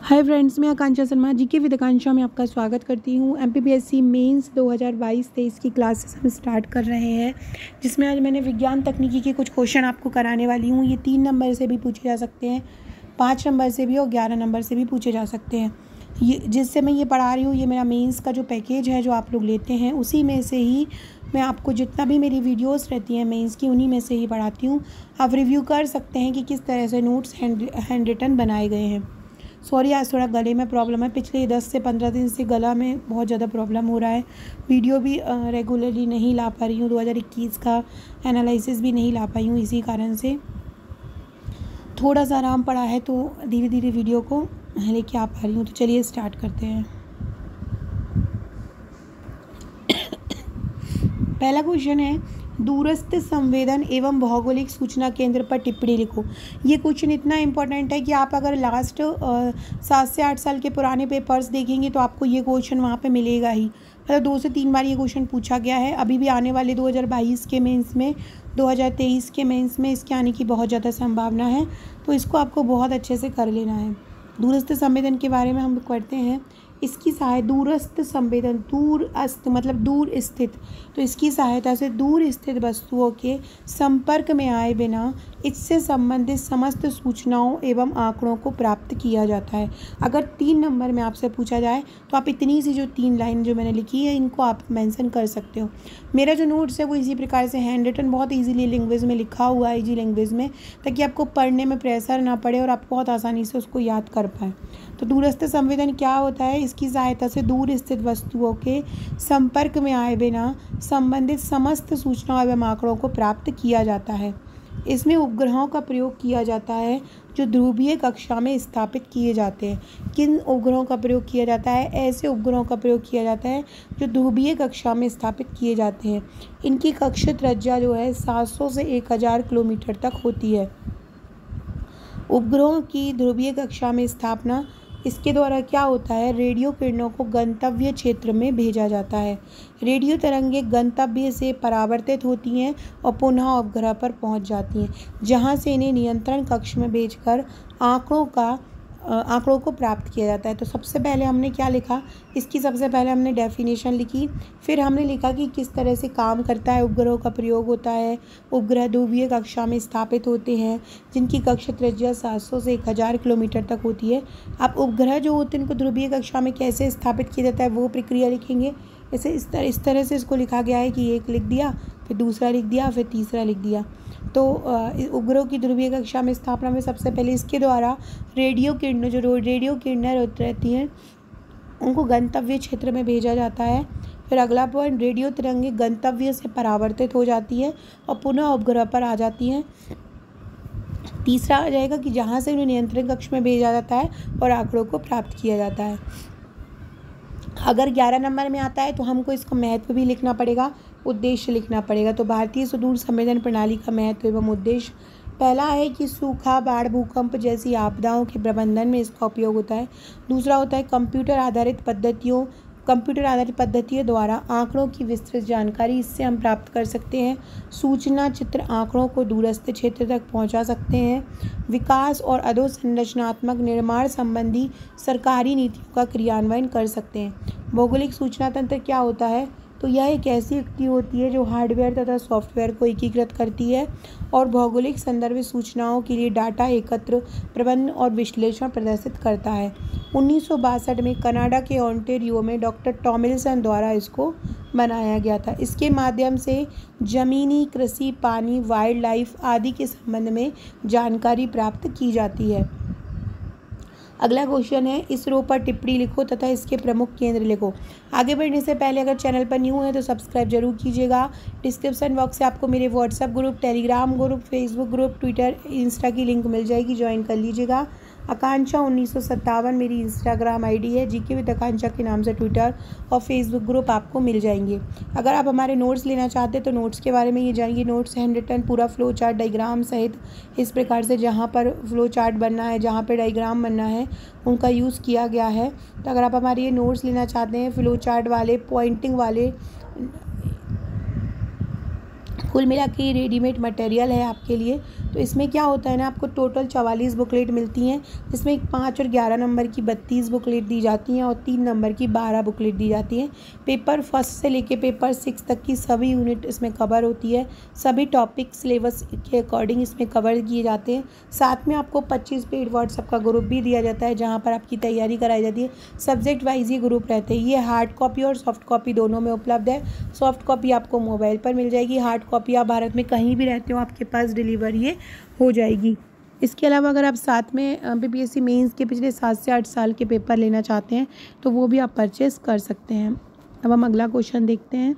Hi friends, मैं आकांक्षा Sharma GK with आकांक्षा में आपका स्वागत करती हूँ। एमपीपीएससी मेंस 2022-23 की क्लासेस हम स्टार्ट कर रहे हैं, जिसमें आज मैंने विज्ञान तकनीकी के कुछ क्वेश्चन आपको कराने वाली हूँ। ये 3 नंबर से भी पूछे जा सकते हैं, 5 नंबर से भी और 11 नंबर से भी पूछे जा सकते हैं। ये जिससे मैं ये पढ़ा रही हूँ, ये मेरा मेंस का जो पैकेज है जो आप लोग लेते हैं, उसी में से ही मैं आपको जितना भी मेरी वीडियोस रहती हैं मेंस की, उन्हीं में से ही पढ़ाती हूँ। आप रिव्यू कर सकते हैं कि किस तरह से नोट्स हैंड रिटन बनाए गए हैं। सॉरी, आज थोड़ा गले में प्रॉब्लम है। पिछले 10 से 15 दिन से गला में बहुत ज़्यादा प्रॉब्लम हो रहा है। वीडियो भी रेगुलरली नहीं ला पा रही हूँ। 2021 का एनालिसिस भी नहीं ला पाई हूँ, इसी कारण से थोड़ा सा आराम पड़ा है, तो धीरे धीरे वीडियो को लेके आ पा रही हूँ। तो चलिए स्टार्ट करते हैं। पहला क्वेश्चन है, दूरस्थ संवेदन एवं भौगोलिक सूचना केंद्र पर टिप्पणी लिखो। ये क्वेश्चन इतना इंपॉर्टेंट है कि आप अगर लास्ट 7 से 8 साल के पुराने पेपर्स देखेंगे तो आपको ये क्वेश्चन वहाँ पे मिलेगा ही। मतलब 2 से 3 बार ये क्वेश्चन पूछा गया है। अभी भी आने वाले 2022 के मेंस में, 2023 के मेंस में इसके आने की बहुत ज़्यादा संभावना है, तो इसको आपको बहुत अच्छे से कर लेना है। दूरस्थ संवेदन के बारे में हम करते हैं। इसकी सहायता, दूरस्थ संवेदन, दूरस्थ मतलब दूर स्थित, तो इसकी सहायता से दूर स्थित वस्तुओं के संपर्क में आए बिना इससे संबंधित समस्त सूचनाओं एवं आंकड़ों को प्राप्त किया जाता है। अगर 3 नंबर में आपसे पूछा जाए तो आप इतनी सी जो 3 लाइन जो मैंने लिखी है, इनको आप मेंशन कर सकते हो। मेरा जो नोट्स है वो इसी प्रकार से हैंड रिटन बहुत ईजीली लैंग्वेज में लिखा हुआ है, ईजी लैंग्वेज में, ताकि आपको पढ़ने में प्रेशर ना पड़े और आप बहुत आसानी से उसको याद कर पाएँ। तो दूरस्थ संवेदन क्या होता है? इसकी सहायता से दूर स्थित वस्तुओं के संपर्क में आए बिना संबंधित समस्त सूचनाओं एवं आंकड़ों को प्राप्त किया जाता है। इसमें उपग्रहों का प्रयोग किया जाता है जो ध्रुवीय कक्षा में स्थापित किए जाते हैं। किन उपग्रहों का प्रयोग किया जाता है? ऐसे उपग्रहों का प्रयोग किया जाता है जो ध्रुवीय कक्षा में स्थापित किए जाते हैं। इनकी कक्ष त्रिज्या जो है 700 से 1000 किलोमीटर तक होती है। उपग्रहों की ध्रुवीय कक्षा में स्थापना, इसके द्वारा क्या होता है? रेडियो किरणों को गंतव्य क्षेत्र में भेजा जाता है। रेडियो तरंगें गंतव्य से परावर्तित होती हैं और पुनः उपग्रह पर पहुंच जाती हैं, जहां से इन्हें नियंत्रण कक्ष में भेजकर आंकड़ों को प्राप्त किया जाता है। तो सबसे पहले हमने क्या लिखा? इसकी सबसे पहले हमने डेफिनेशन लिखी, फिर हमने लिखा कि किस तरह से काम करता है, उपग्रहों का प्रयोग होता है। उपग्रह ध्रुवीय कक्षा में स्थापित होते हैं, जिनकी कक्ष त्रिज्या 700 से 1000 किलोमीटर तक होती है। अब उपग्रह जो होते हैं उनको ध्रुवीय कक्षा में कैसे स्थापित किया जाता है वो प्रक्रिया लिखेंगे। जैसे इस तरह से इसको लिखा गया है कि एक लिख दिया, फिर दूसरा लिख दिया, फिर तीसरा लिख दिया। तो उपग्रहों की ध्रुवीय कक्षा में स्थापना में सबसे पहले इसके द्वारा रेडियो किरणें, जो रेडियो किरणें रहती हैं, उनको गंतव्य क्षेत्र में भेजा जाता है। फिर अगला पॉइंट, रेडियो तरंगें गंतव्य से परावर्तित हो जाती है और पुनः उपग्रह पर आ जाती हैं। तीसरा आ जाएगा कि जहाँ से उन्हें नियंत्रण कक्ष में भेजा जाता है और आंकड़ों को प्राप्त किया जाता है। अगर 11 नंबर में आता है तो हमको इसका महत्व भी लिखना पड़ेगा, उद्देश्य लिखना पड़ेगा। तो भारतीय सुदूर संवेदन प्रणाली का महत्व एवं उद्देश्य, पहला है कि सूखा, बाढ़, भूकंप जैसी आपदाओं के प्रबंधन में इसका उपयोग होता है। दूसरा होता है कंप्यूटर आधारित पद्धतियों द्वारा आंकड़ों की विस्तृत जानकारी इससे हम प्राप्त कर सकते हैं। सूचना चित्र आंकड़ों को दूरस्थ क्षेत्र तक पहुंचा सकते हैं। विकास और अधोसंरचनात्मक निर्माण संबंधी सरकारी नीतियों का क्रियान्वयन कर सकते हैं। भौगोलिक सूचना तंत्र क्या होता है? तो यह एक ऐसी युक्ति होती है जो हार्डवेयर तथा सॉफ्टवेयर को एकीकृत करती है और भौगोलिक संदर्भित सूचनाओं के लिए डाटा एकत्र, प्रबंधन और विश्लेषण प्रदर्शित करता है। 1962 में कनाडा के ओंटारियो में डॉक्टर टॉमिल्सन द्वारा इसको बनाया गया था। इसके माध्यम से जमीनी, कृषि, पानी, वाइल्ड लाइफ आदि के संबंध में जानकारी प्राप्त की जाती है। अगला क्वेश्चन है, इसरो पर टिप्पणी लिखो तथा इसके प्रमुख केंद्र लिखो। आगे बढ़ने से पहले अगर चैनल पर न्यू है तो सब्सक्राइब जरूर कीजिएगा। डिस्क्रिप्शन बॉक्स से आपको मेरे WhatsApp group, Telegram group, Facebook group, Twitter, Insta की लिंक मिल जाएगी, ज्वाइन कर लीजिएगा। आकांक्षा 1957 मेरी इंस्टाग्राम आईडी है। जीके विद आकांक्षा के नाम से ट्विटर और फेसबुक ग्रुप आपको मिल जाएंगे। अगर आप हमारे नोट्स लेना चाहते हैं तो नोट्स के बारे में ये जानिए। नोट्स हैंड रिटन, पूरा फ्लो चार्ट, डायग्राम सहित, इस प्रकार से जहाँ पर फ्लो चार्ट बनना है, जहाँ पर डायग्राम बनना है, उनका यूज़ किया गया है। तो अगर आप हमारे ये नोट्स लेना चाहते हैं, फ्लो चार्ट वाले, पॉइंटिंग वाले, कुल मिला के ये रेडीमेड मटेरियल है आपके लिए। तो इसमें क्या होता है ना, आपको टोटल 44 बुकलेट मिलती हैं, जिसमें 5 और 11 नंबर की 32 बुकलेट दी जाती हैं और 3 नंबर की 12 बुकलेट दी जाती हैं। पेपर 1 से लेके पेपर 6 तक की सभी यूनिट इसमें कवर होती है। सभी टॉपिक सिलेबस के अकॉर्डिंग इसमें कवर किए जाते हैं। साथ में आपको 25 पेड व्हाट्सएप का ग्रुप भी दिया जाता है, जहाँ पर आपकी तैयारी कराई जाती है। सब्जेक्ट वाइज ये ग्रुप रहते हैं। ये हार्ड कॉपी और सॉफ्ट कॉपी दोनों में उपलब्ध है। सॉफ्ट कॉपी आपको मोबाइल पर मिल जाएगी, हार्ड कॉपी आप भारत में कहीं भी रहते हो आपके पास डिलीवर ये हो जाएगी। इसके अलावा अगर आप साथ में बीपीएससी मेंस के पिछले 7 से 8 साल के पेपर लेना चाहते हैं तो वो भी आप परचेस कर सकते हैं। अब हम अगला क्वेश्चन देखते हैं।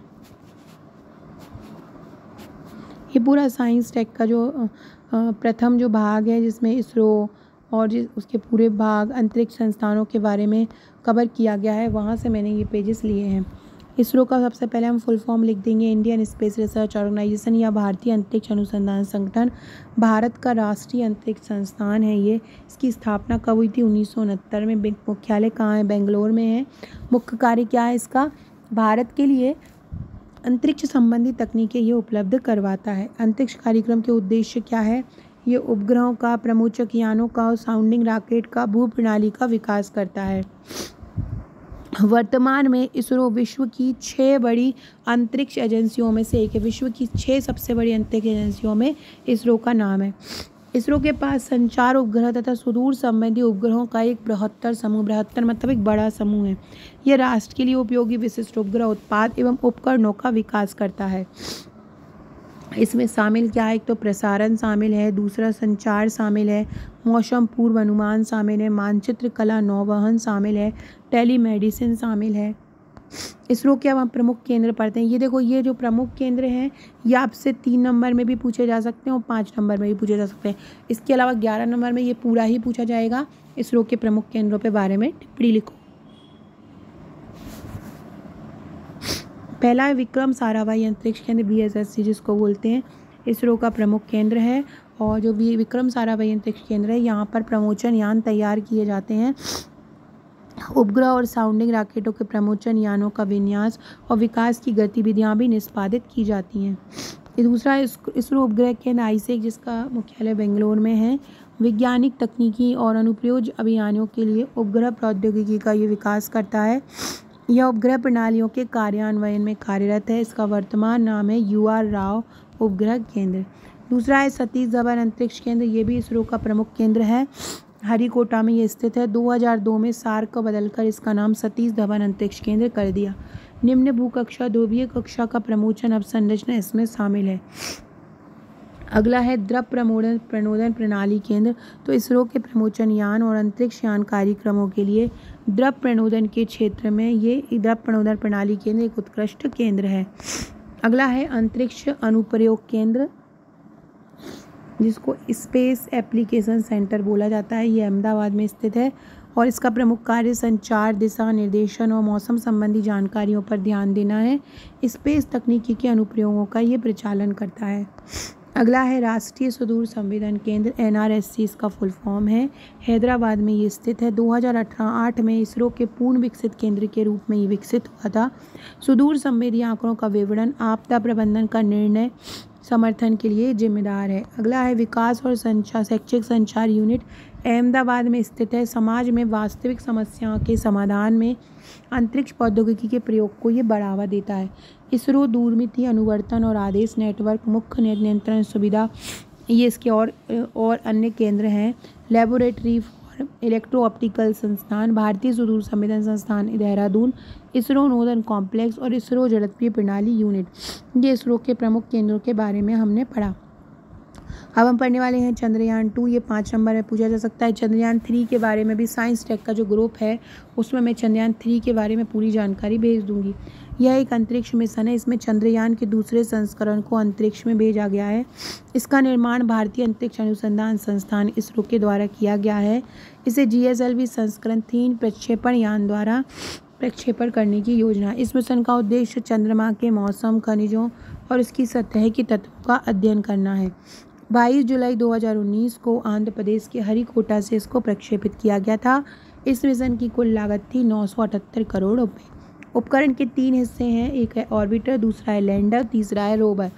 ये पूरा साइंस टेक का जो प्रथम जो भाग है, जिसमें इसरो और उसके पूरे भाग अंतरिक्ष संस्थानों के बारे में कवर किया गया है, वहाँ से मैंने ये पेजेस लिए हैं। इसरो का सबसे पहले हम फुल फॉर्म लिख देंगे, इंडियन स्पेस रिसर्च ऑर्गेनाइजेशन या भारतीय अंतरिक्ष अनुसंधान संगठन। भारत का राष्ट्रीय अंतरिक्ष संस्थान है ये। इसकी स्थापना कब हुई थी? 1969 में। मुख्यालय कहाँ है? बेंगलोर में है। मुख्य कार्य क्या है इसका? भारत के लिए अंतरिक्ष संबंधी तकनीकें ये उपलब्ध करवाता है। अंतरिक्ष कार्यक्रम के उद्देश्य क्या है? ये उपग्रहों का, प्रमोचक यानों का और साउंडिंग रॉकेट का भू प्रणाली का विकास करता है। वर्तमान में इसरो विश्व की 6 बड़ी अंतरिक्ष एजेंसियों में से एक है। विश्व की 6 सबसे बड़ी अंतरिक्ष एजेंसियों में इसरो का नाम है। इसरो के पास संचार उपग्रह तथा सुदूर संबंधी उपग्रहों का एक बृहत्तर समूह, बृहत्तर मतलब एक बड़ा समूह है। यह राष्ट्र के लिए उपयोगी विशिष्ट उपग्रह उत्पाद एवं उपकरणों का विकास करता है। इसमें शामिल क्या है? एक तो प्रसारण शामिल है, दूसरा संचार शामिल है, मौसम पूर्व अनुमान शामिल है, मानचित्र कला नौवहन शामिल है, टेलीमेडिसिन शामिल है। इसरो के अब प्रमुख केंद्र पढ़ते हैं। ये देखो, ये जो प्रमुख केंद्र हैं ये आपसे 3 नंबर में भी पूछे जा सकते हैं और 5 नंबर में भी पूछे जा सकते हैं। इसके अलावा 11 नंबर में ये पूरा ही पूछा जाएगा। इसरो के प्रमुख केंद्रों के बारे में टिप्पणी लिखो। पहला है विक्रम साराभाई अंतरिक्ष केंद्र, VSSC जिसको बोलते हैं, इसरो का प्रमुख केंद्र है। और जो विक्रम साराभाई अंतरिक्ष केंद्र है, यहाँ पर प्रमोचन यान तैयार किए जाते हैं। उपग्रह और साउंडिंग रॉकेटों के प्रमोचन यानों का विन्यास और विकास की गतिविधियाँ भी निष्पादित की जाती हैं। दूसरा इसरो उपग्रह केंद्र ISEC, जिसका मुख्यालय बेंगलोर में है, वैज्ञानिक तकनीकी और अनुप्रयोग अभियानों के लिए उपग्रह प्रौद्योगिकी का ये विकास करता है। यह उपग्रह प्रणालियों के कार्यान्वयन में कार्यरत है। इसका वर्तमान नाम है UR राव उपग्रह केंद्र। दूसरा है सतीश धवन अंतरिक्ष केंद्र, ये भी इसरो का प्रमुख केंद्र है। हरिकोटा में ये स्थित है। 2002 में सार्क को बदलकर इसका नाम सतीश धवन अंतरिक्ष केंद्र कर दिया। निम्न भूकक्षा ध्रुवीय कक्षा का प्रमोचन अवसंरचना इसमें शामिल है। अगला है द्रव प्रणोदन प्रणाली केंद्र। तो इसरो के प्रमोचन यान और अंतरिक्ष यान कार्यक्रमों के लिए द्रव प्रणोदन के क्षेत्र में ये द्रव प्रणोदन प्रणाली केंद्र एक उत्कृष्ट केंद्र है। अगला है अंतरिक्ष अनुप्रयोग केंद्र, जिसको स्पेस एप्लीकेशन सेंटर बोला जाता है। ये अहमदाबाद में स्थित है और इसका प्रमुख कार्य संचार, दिशा निर्देशन और मौसम संबंधी जानकारियों पर ध्यान देना है। स्पेस तकनीकी के अनुप्रयोगों का ये प्रचालन करता है। अगला है राष्ट्रीय सुदूर संवेदन केंद्र, NRSC इसका फुल फॉर्म है। हैदराबाद में ये स्थित है। 2008 में इसरो के पूर्ण विकसित केंद्र के रूप में ये विकसित हुआ था। सुदूर संवेदी आंकड़ों का विवरण, आपदा प्रबंधन का निर्णय समर्थन के लिए जिम्मेदार है। अगला है विकास और शैक्षिक संचार यूनिट, अहमदाबाद में स्थित है। समाज में वास्तविक समस्याओं के समाधान में अंतरिक्ष प्रौद्योगिकी के प्रयोग को ये बढ़ावा देता है। इसरो दूरमिति अनुवर्तन और आदेश नेटवर्क, मुख्य नियंत्रण सुविधा, ये इसके और अन्य केंद्र हैं। लेबोरेटरी फॉर इलेक्ट्रो ऑप्टिकल संस्थान, भारतीय सुदूर संवेदन संस्थान देहरादून, इसरो नोदन कॉम्प्लेक्स और इसरो जड़त्वीय प्रणाली यूनिट, ये इसरो के प्रमुख केंद्रों के बारे में हमने पढ़ा। अब हम पढ़ने वाले हैं चंद्रयान 2, ये 5 नंबर में पूछा जा सकता है। चंद्रयान 3 के बारे में भी साइंस टेक का जो ग्रुप है उसमें मैं चंद्रयान 3 के बारे में पूरी जानकारी भेज दूंगी। यह एक अंतरिक्ष मिशन है। इसमें चंद्रयान के दूसरे संस्करण को अंतरिक्ष में भेजा गया है। इसका निर्माण भारतीय अंतरिक्ष अनुसंधान संस्थान इसरो के द्वारा किया गया है। इसे GSLV संस्करण 3 प्रक्षेपण यान द्वारा प्रक्षेपण करने की योजना। इस मिशन का उद्देश्य चंद्रमा के मौसम, खनिजों और इसकी सतह के तत्वों का अध्ययन करना है। 22 जुलाई 2019 को आंध्र प्रदेश के हरिकोटा से इसको प्रक्षेपित किया गया था। इस मिशन की कुल लागत थी 978 करोड़ रुपये। उपकरण के 3 हिस्से हैं, एक है ऑर्बिटर, दूसरा है लैंडर, तीसरा है रोवर।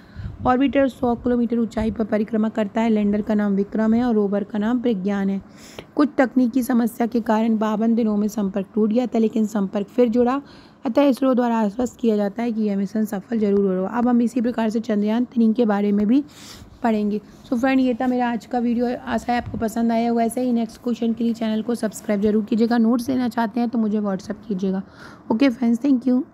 ऑर्बिटर 100 किलोमीटर ऊंचाई पर परिक्रमा करता है। लैंडर का नाम विक्रम है और रोवर का नाम प्रज्ञान है। कुछ तकनीकी समस्या के कारण 52 दिनों में संपर्क टूट गया था, लेकिन संपर्क फिर जुड़ा। अतः इसरो द्वारा आश्वस्त किया जाता है कि यह मिशन सफल जरूर होगा। अब हम इसी प्रकार से चंद्रयान 3 के बारे में भी पढ़ेंगे। सो फ्रेंड, ये था मेरा आज का वीडियो। आशा है आपको पसंद आया होगा। ऐसे ही नेक्स्ट क्वेश्चन के लिए चैनल को सब्सक्राइब जरूर कीजिएगा। नोट्स लेना चाहते हैं तो मुझे व्हाट्सअप कीजिएगा। Okay friends, thank you.